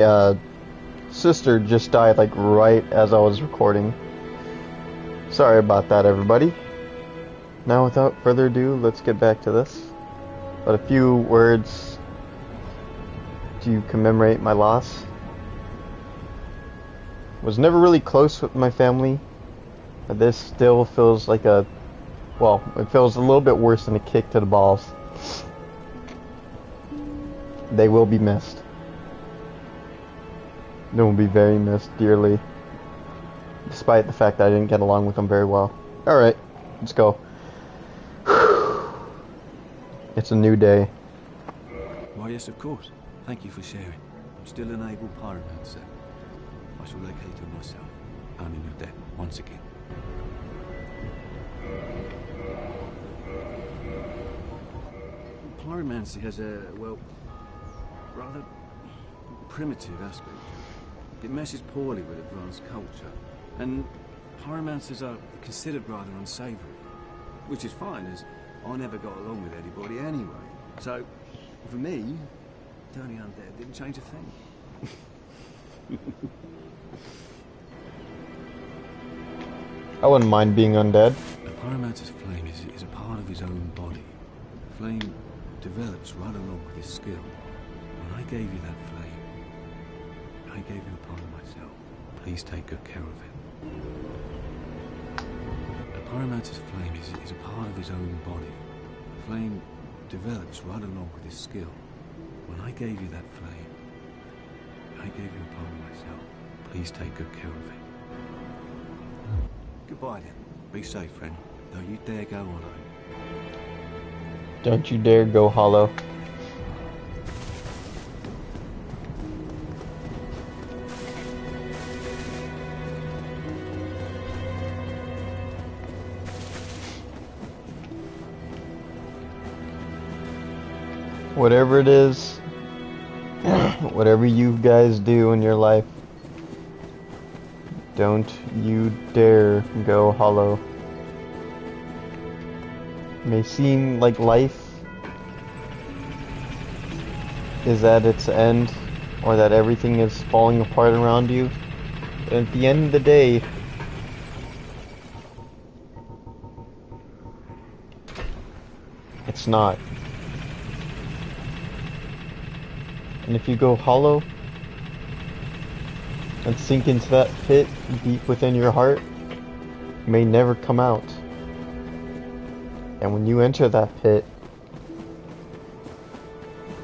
uh, sister just died like right as I was recording. Sorry about that, everybody. Now, without further ado, let's get back to this. But a few words to commemorate my loss. Was never really close with my family. But this still feels like a, well, it feels a little bit worse than a kick to the balls. They will be missed. They will be very missed dearly. Despite the fact that I didn't get along with them very well. Alright, let's go. It's a new day. Why, yes, of course. Thank you for sharing. I'm still an able pyromancer. I shall locate her myself. I'm in your debt once again. Pyromancy has a, well, rather primitive aspect. It meshes poorly with advanced culture, and pyromancers are considered rather unsavory, which is fine, as I never got along with anybody anyway. So, for me, turning undead didn't change a thing. I wouldn't mind being undead. A pyromancer's flame is a part of his own body. Flame develops right along with his skill. When I gave you that flame, I gave you a part of myself. Please take good care of it. A pyromancer's flame is a part of his own body. Flame develops right along with his skill. When I gave you that flame, I gave you a part of myself. Please take good care of it. Goodbye then. Be safe, friend. Don't you dare go hollow. Don't you dare go hollow. Whatever it is, whatever you guys do in your life, don't you dare go hollow. It may seem like life is at its end, or that everything is falling apart around you, but at the end of the day, it's not. And if you go hollow and sink into that pit deep within your heart, you may never come out. And when you enter that pit,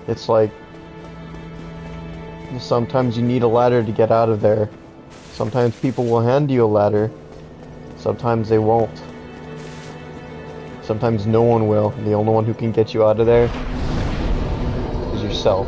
it's like sometimes you need a ladder to get out of there. Sometimes people will hand you a ladder, sometimes they won't. Sometimes no one will. The only one who can get you out of there is yourself.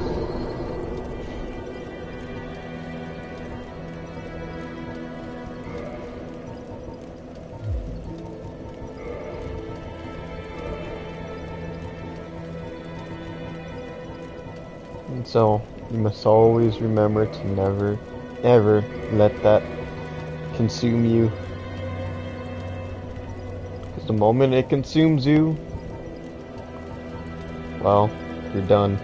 And so, you must always remember to never, ever let that consume you. Because the moment it consumes you, well, you're done.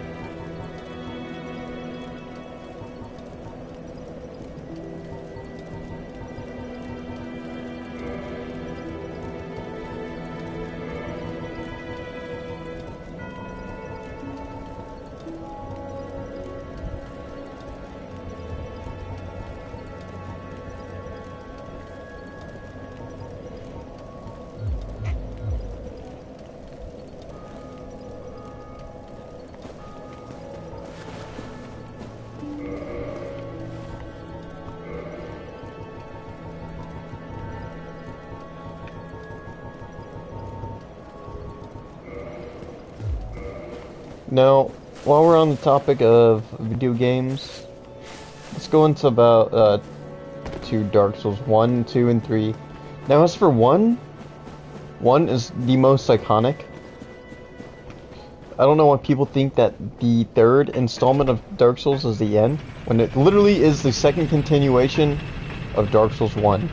Now, while we're on the topic of video games, let's go into about to Dark Souls 1, 2, and 3. Now, as for 1 is the most iconic. I don't know why people think that the third installment of Dark Souls is the end, when it literally is the second continuation of Dark Souls 1.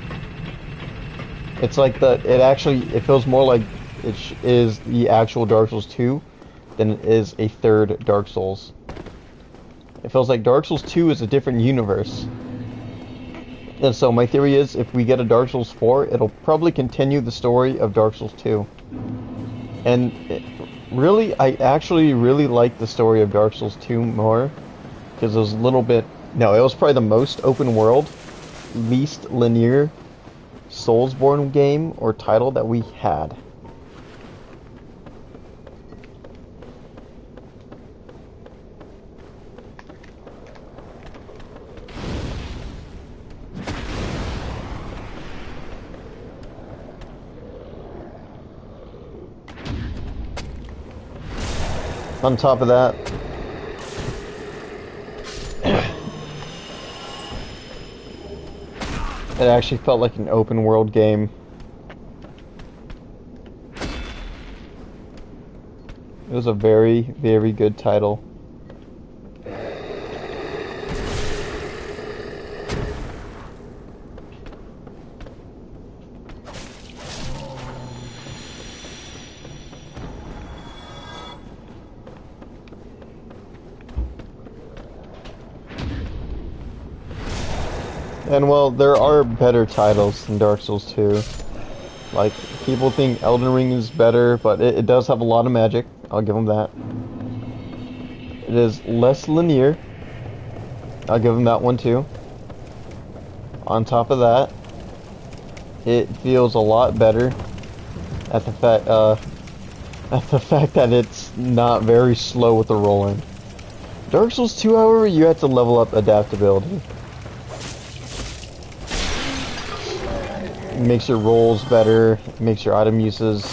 It's like it feels more like it is the actual Dark Souls 2 than it is a third Dark Souls. It feels like Dark Souls 2 is a different universe. And so my theory is, if we get a Dark Souls 4, it'll probably continue the story of Dark Souls 2. And really, I actually really like the story of Dark Souls 2 more, because it was a little bit... No, it was probably the most open world, least linear Soulsborne game or title that we had. On top of that, it actually felt like an open world game. It was a very, very good title. And well, there are better titles than Dark Souls 2. Like, people think Elden Ring is better, but it does have a lot of magic. I'll give them that. It is less linear. I'll give them that one too. On top of that, it feels a lot better at the fact that it's not very slow with the rolling. Dark Souls 2, however, you have to level up adaptability. It makes your rolls better, it makes your item uses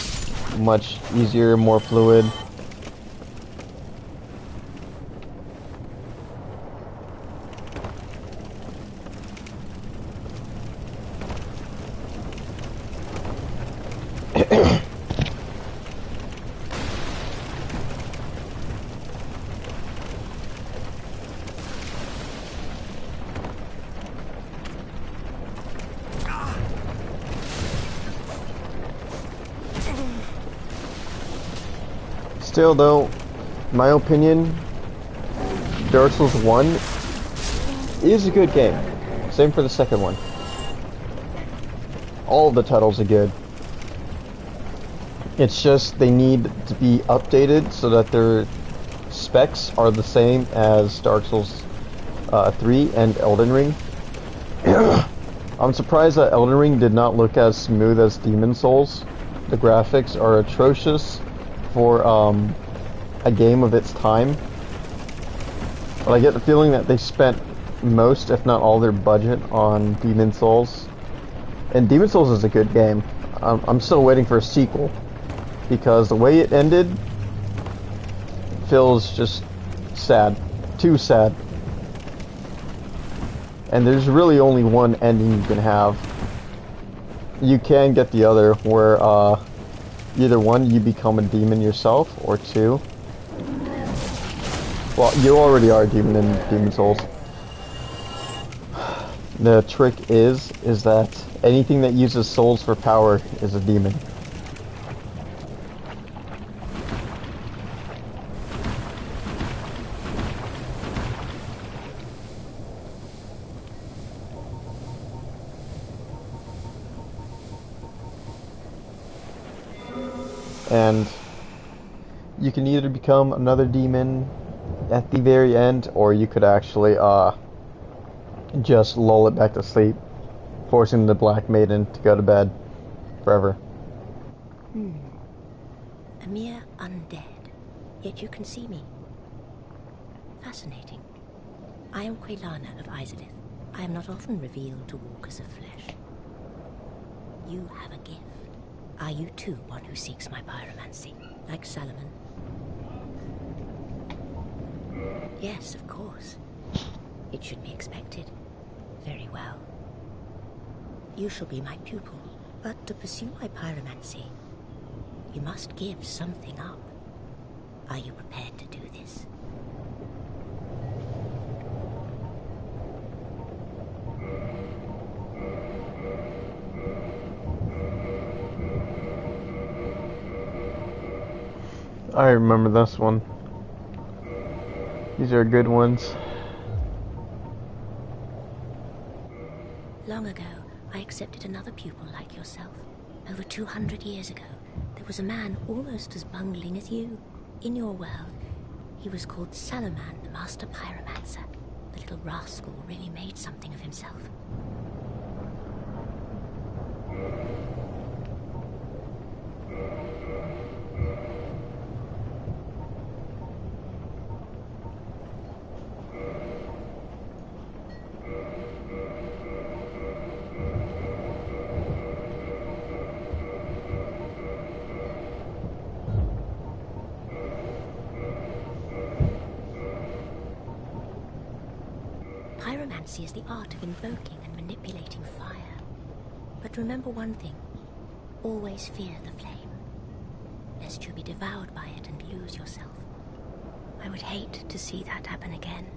much easier, more fluid. Still though, in my opinion, Dark Souls 1 is a good game. Same for the second one. All of the titles are good. It's just they need to be updated so that their specs are the same as Dark Souls 3 and Elden Ring. I'm surprised that Elden Ring did not look as smooth as Demon Souls. The graphics are atrocious for a game of its time. But I get the feeling that they spent most, if not all, their budget on Demon Souls. And Demon Souls is a good game. I'm still waiting for a sequel, because the way it ended feels just sad. Too sad. And there's really only one ending you can have. You can get the other, where either one, you become a demon yourself, or two, well, you already are a demon in Demon Souls. The trick is that anything that uses souls for power is a demon. And you can either become another demon at the very end, or you could actually just lull it back to sleep, forcing the Black Maiden to go to bed forever. A mere undead, yet you can see me. Fascinating. I am Quelana of Izalith. I am not often revealed to walkers of flesh. You have a gift. Are you too one who seeks my pyromancy, like Solomon? Yes, of course. It should be expected. Very well. You shall be my pupil, but to pursue my pyromancy, you must give something up. Are you prepared to do this? I remember this one. These are good ones. Long ago, I accepted another pupil like yourself. Over 200 years ago, there was a man almost as bungling as you. In your world, he was called Salaman, the Master Pyromancer. The little rascal really made something of himself. Pyromancy is the art of invoking and manipulating fire. But remember one thing. Always fear the flame, lest you be devoured by it and lose yourself. I would hate to see that happen again.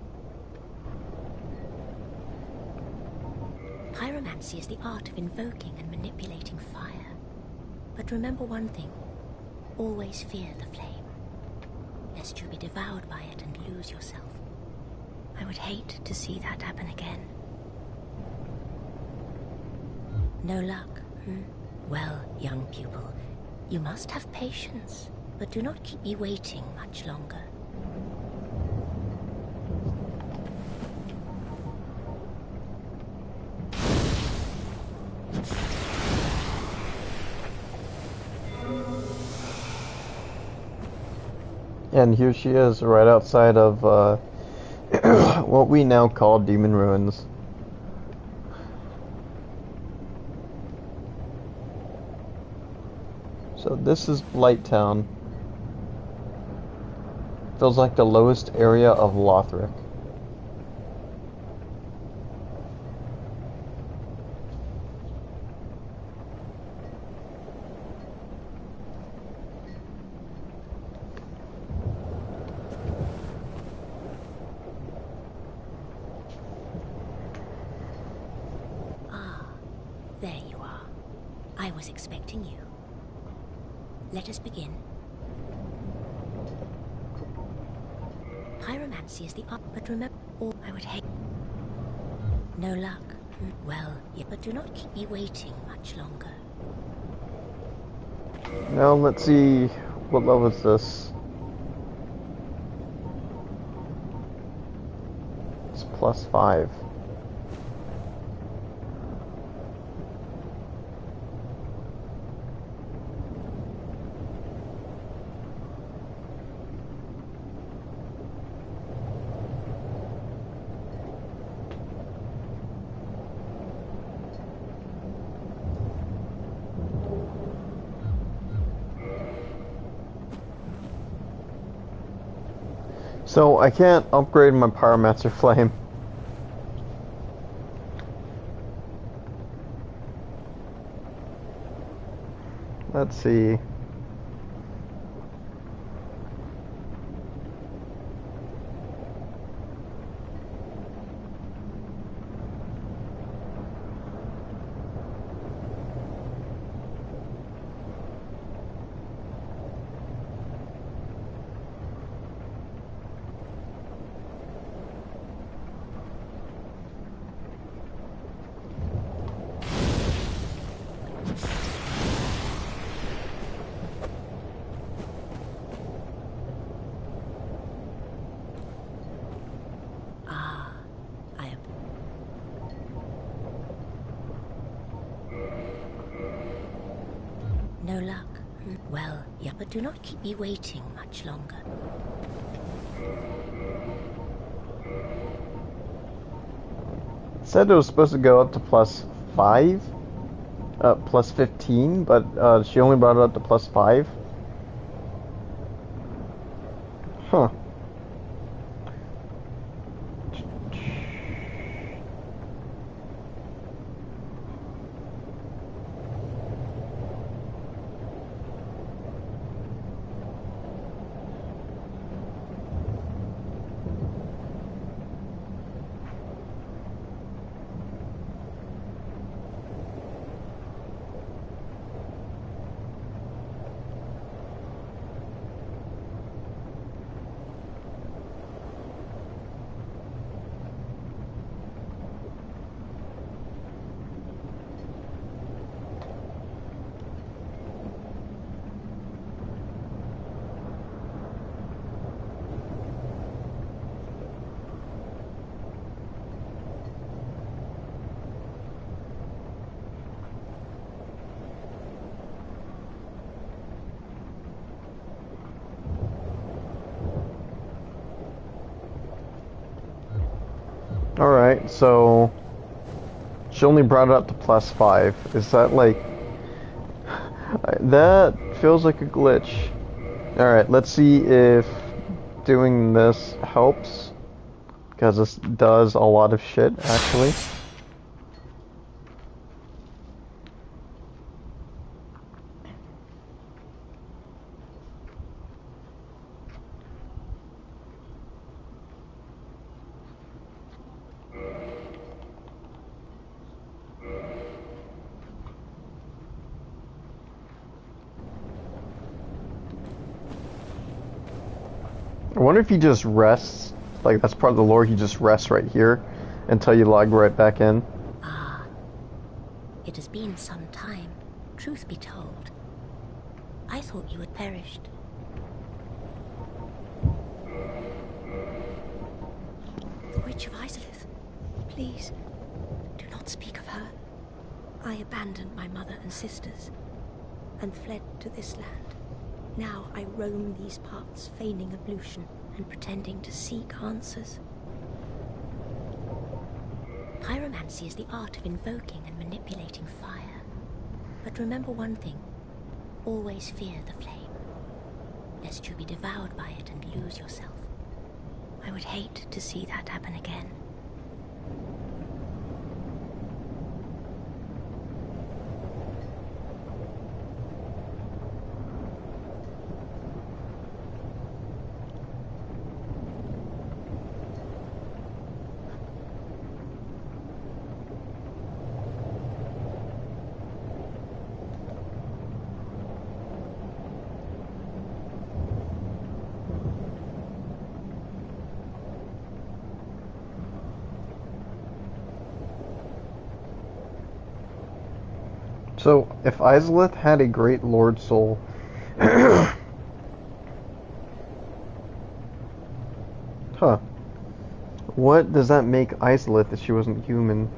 Pyromancy is the art of invoking and manipulating fire. But remember one thing. Always fear the flame, lest you be devoured by it and lose yourself. I would hate to see that happen again. No luck, Well, young pupil, you must have patience, but do not keep me waiting much longer. And here she is, right outside of what we now call Demon Ruins. So this is Blighttown. Feels like the lowest area of Lothric. There you are. I was expecting you. Let us begin. Pyromancy is the art, but remember, I would hate. No luck. Well, yeah, but do not keep me waiting much longer. Now let's see, what level is this? It's +5. So I can't upgrade my Pyromancer Flame. Let's see. No luck. Well, yeah, but do not keep me waiting much longer. It said it was supposed to go up to +5, +15, but she only brought it up to +5. Huh. Alright, so she only brought it up to +5. Is that like... That feels like a glitch. Alright, let's see if doing this helps. Because this does a lot of shit, actually. I wonder if he just rests, like that's part of the lore, he just rests right here until you log right back in. Ah, it has been some time, truth be told. I thought you had perished. The Witch of Izalith, please, do not speak of her. I abandoned my mother and sisters, and fled to this land. Now I roam these parts, feigning ablution and pretending to seek answers. Pyromancy is the art of invoking and manipulating fire. But remember one thing, always fear the flame, lest you be devoured by it and lose yourself. I would hate to see that happen again. So, if Izalith had a great lord soul, huh, what does that make Izalith if she wasn't human?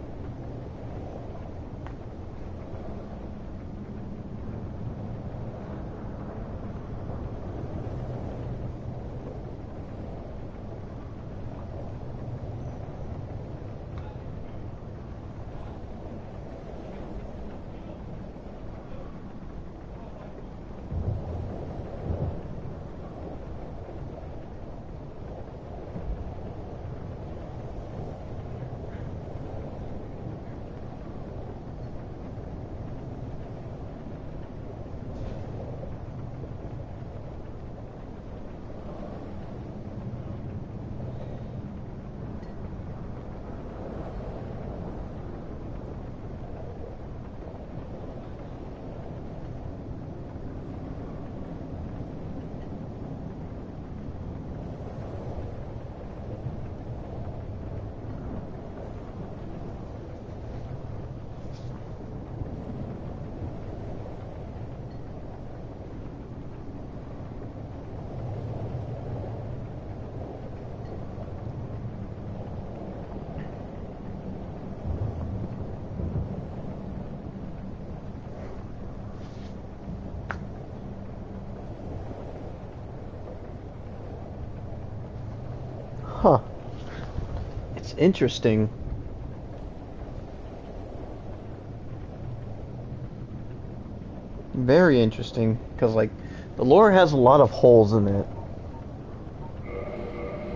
Huh. It's interesting. Very interesting, because, like, the lore has a lot of holes in it.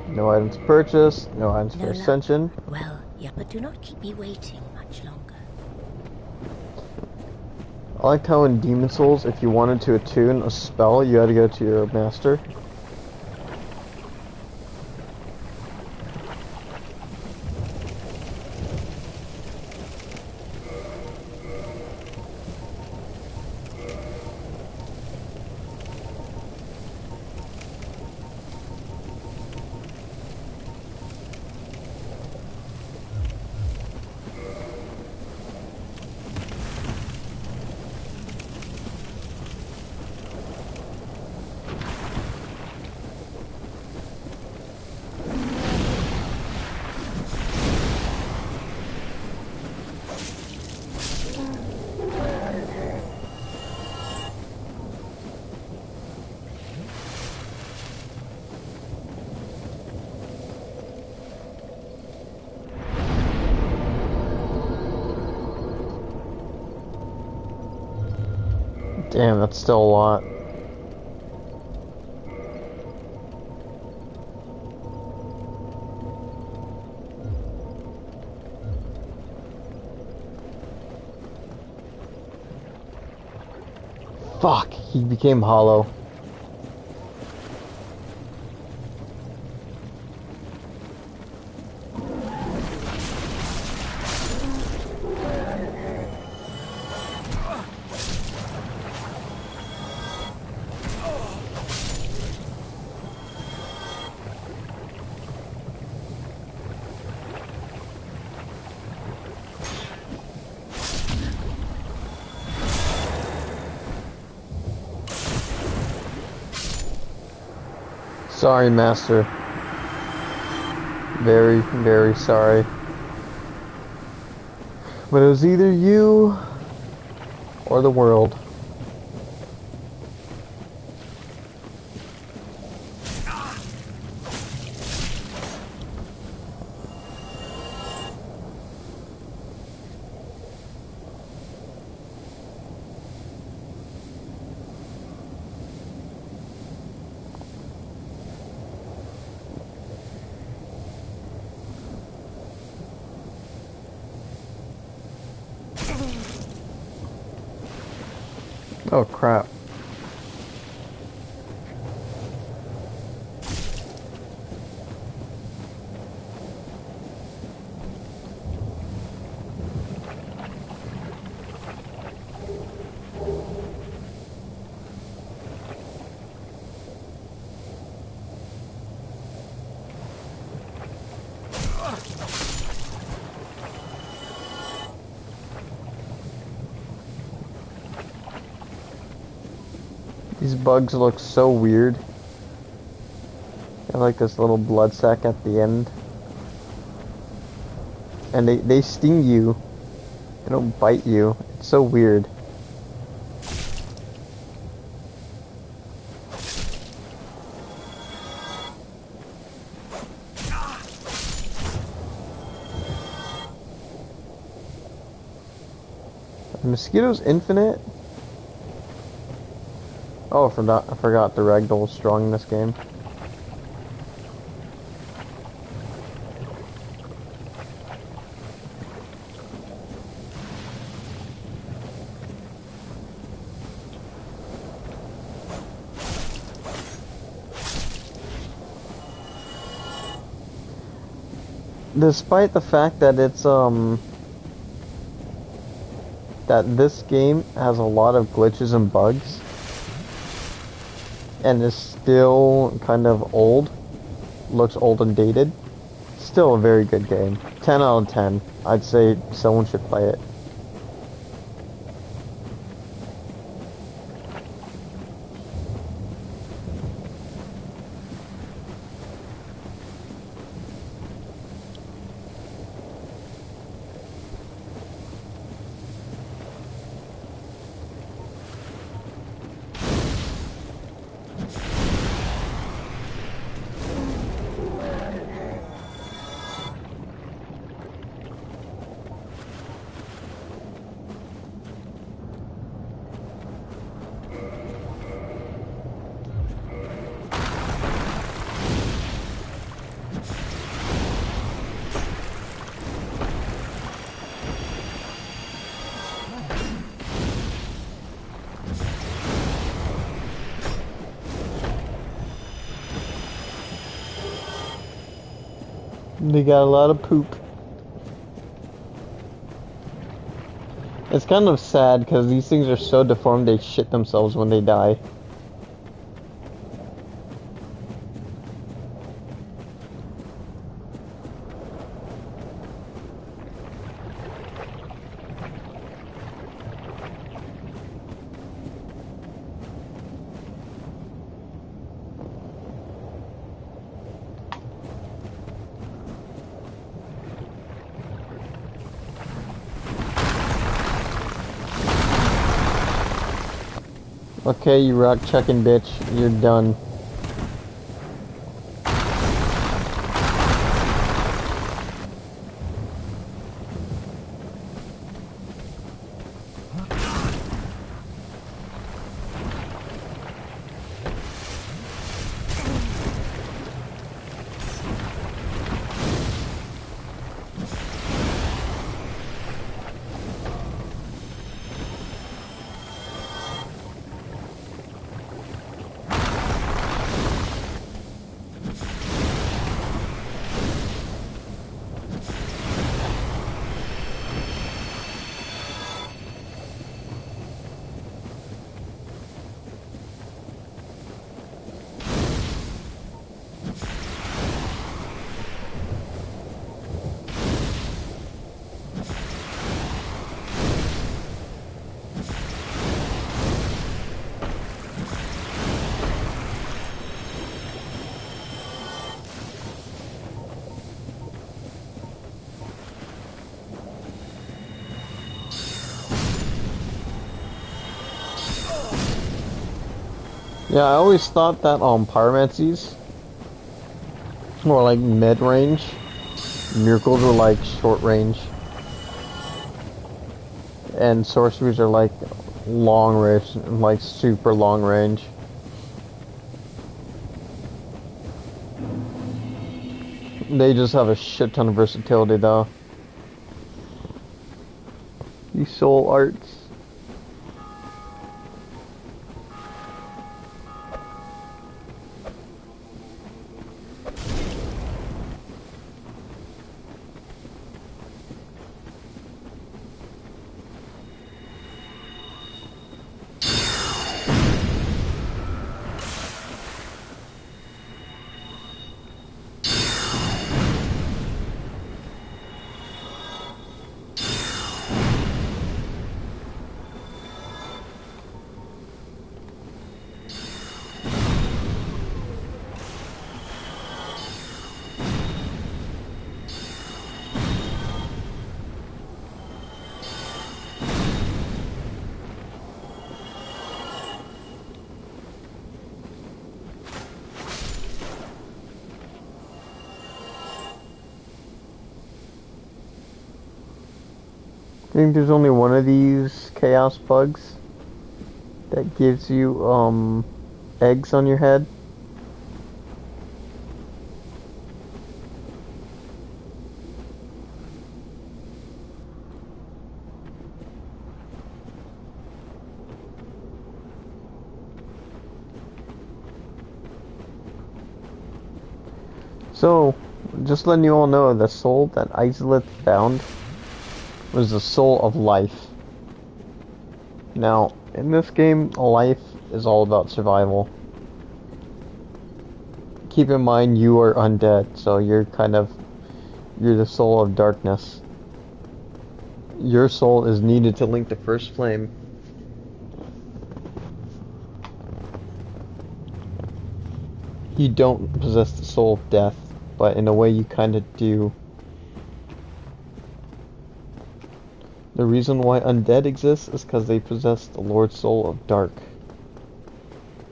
No items purchased, no items for ascension. Well, yeah, but do not keep me waiting much longer. I liked how in Demon Souls, if you wanted to attune a spell, you had to go to your master. Damn, that's still a lot. Fuck, he became hollow. Sorry, Master. Very, very sorry. But it was either you or the world. Oh crap. These bugs look so weird. They have like this little blood sac at the end. And they sting you. They don't bite you. It's so weird. Are mosquitoes infinite? Oh, I forgot the ragdoll's strong in this game. Despite the fact that it's that this game has a lot of glitches and bugs and is still kind of old, looks old and dated, still a very good game. 10 out of 10. I'd say someone should play it. They got a lot of poop. It's kind of sad because these things are so deformed they shit themselves when they die. Okay, you rock checking bitch, you're done. Yeah, I always thought that pyromancies were like mid-range. Miracles are like short-range. And sorceries are like long range, like super long range. They just have a shit ton of versatility though. These soul arts. I think there's only one of these chaos bugs that gives you eggs on your head. So, just letting you all know, the soul that Izalith found was the soul of life. Now, in this game, life is all about survival. Keep in mind you are undead, so you're the soul of darkness. Your soul is needed to link the first flame. You don't possess the soul of death, but in a way you kinda do. The reason why undead exists is because they possess the Lord Soul of Dark.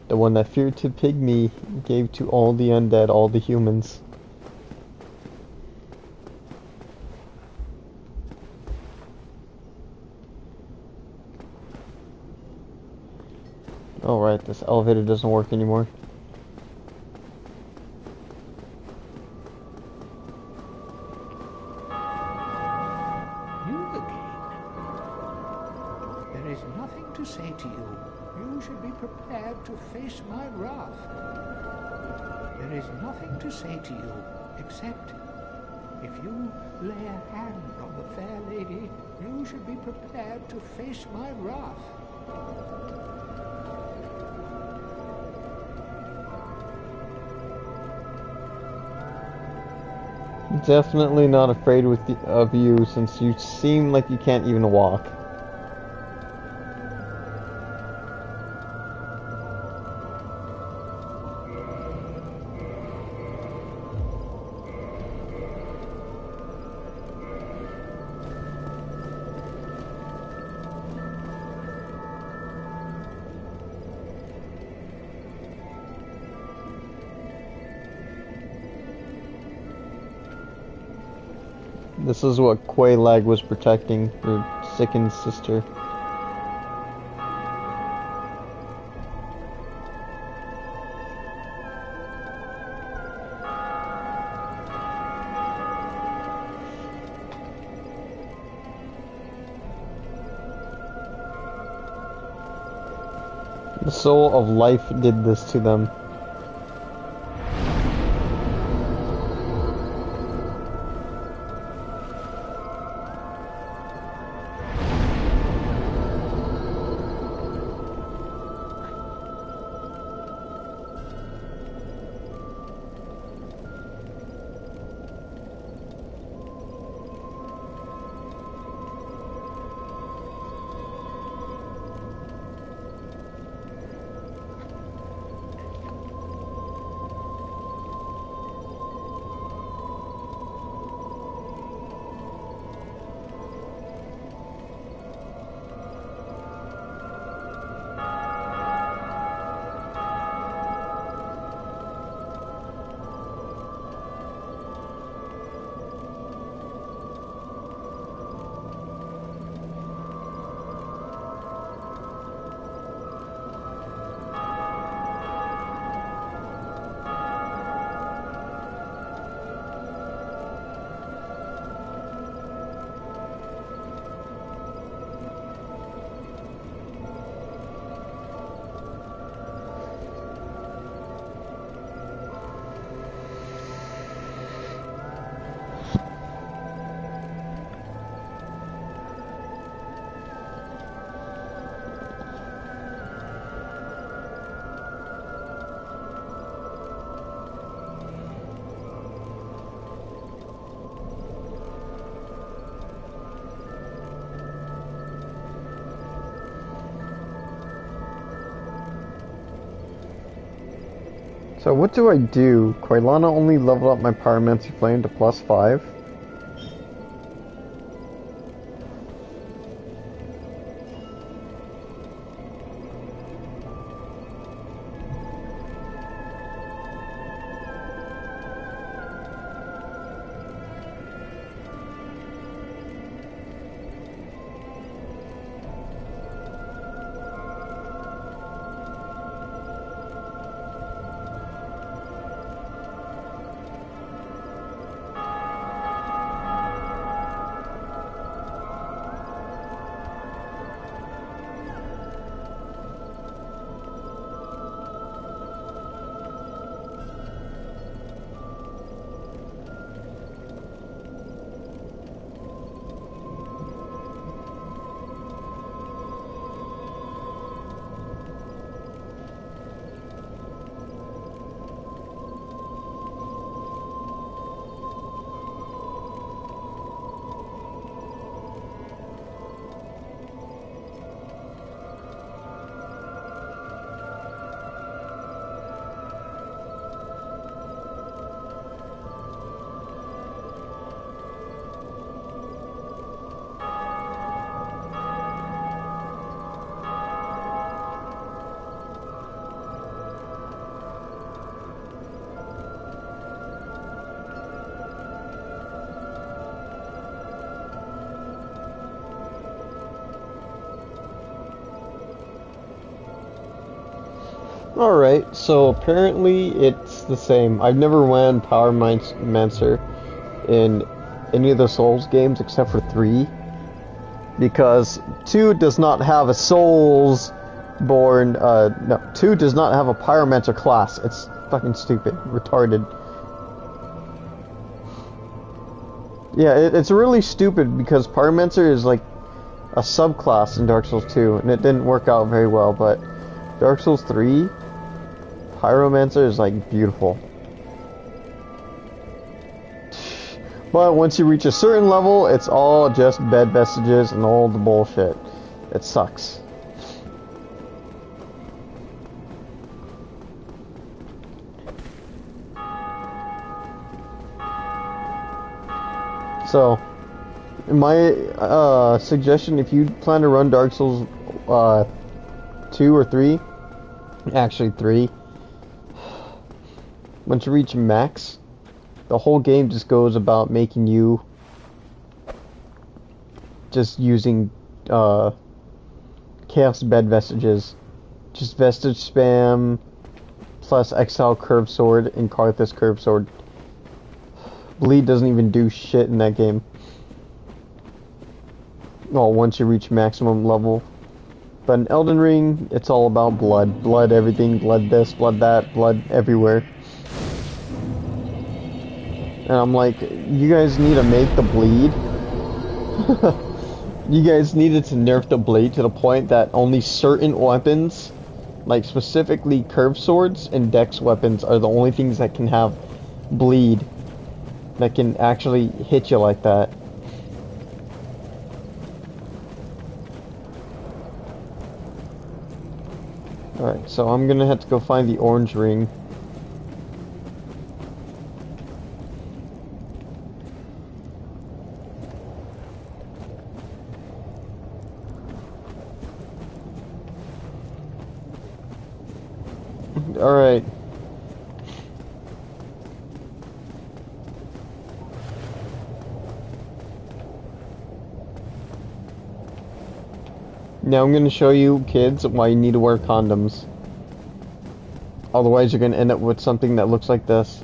The one that Fear to Pygmy gave to all the undead, all the humans. Alright, this elevator doesn't work anymore. Say to you, you should be prepared to face my wrath. There is nothing to say to you, except if you lay a hand on the fair lady, you should be prepared to face my wrath. Definitely not afraid of you, since you seem like you can't even walk. This is what Quelaag was protecting, her sickened sister. The soul of life did this to them. So what do I do? Quailana only leveled up my Pyromancy Flame to +5. Alright, so apparently it's the same. I've never ran Pyromancer in any of the Souls games except for 3. Because 2 does not have a no, 2 does not have a Pyromancer class. It's fucking stupid. Retarded. Yeah, it's really stupid because Pyromancer is like a subclass in Dark Souls 2, and it didn't work out very well, but Dark Souls 3, Pyromancer is like beautiful. But once you reach a certain level, it's all just bed vestiges and all the bullshit. It sucks. So, my suggestion, if you plan to run Dark Souls 2 or 3, actually 3, once you reach max, the whole game just goes about making you just using Chaos Bed Vestiges. Just Vestige spam plus Exile Curved Sword and Karthus Curved Sword. Bleed doesn't even do shit in that game. Well, once you reach maximum level. But in Elden Ring, it's all about blood. Blood everything, blood this, blood that, blood everywhere. And I'm like, you guys need to make the bleed. You guys needed to nerf the blade to the point that only certain weapons, like specifically curved swords and dex weapons, are the only things that can have bleed. That can actually hit you like that. Alright, so I'm gonna have to go find the orange ring. Alright. Now I'm going to show you, kids, why you need to wear condoms. Otherwise you're going to end up with something that looks like this.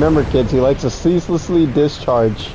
Remember, kids, he likes to ceaselessly discharge.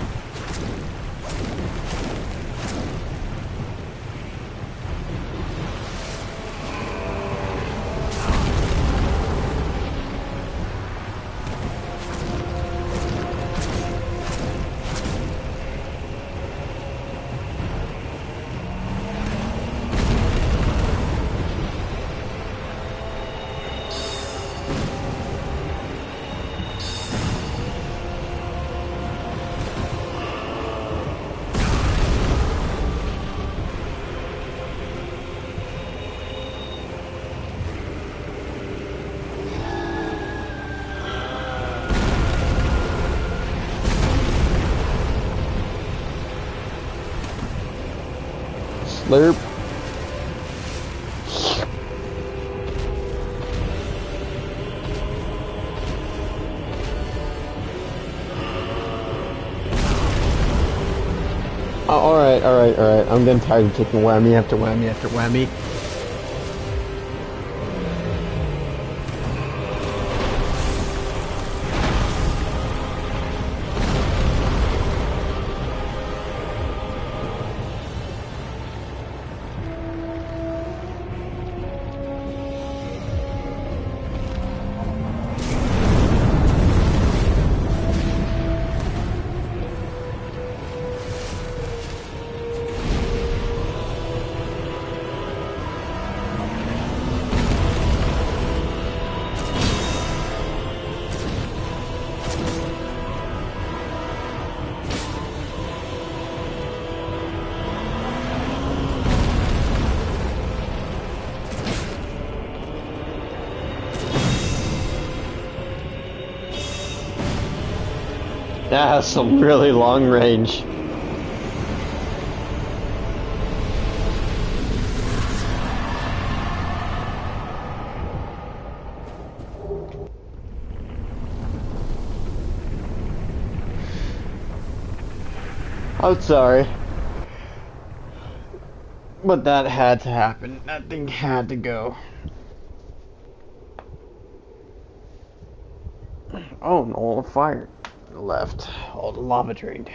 Slurp. Oh, alright. I'm getting tired of taking whammy after whammy after whammy. That has some really long range. I'm sorry. But that had to happen. That thing had to go. Oh, no, fire. Left. All the lava drained.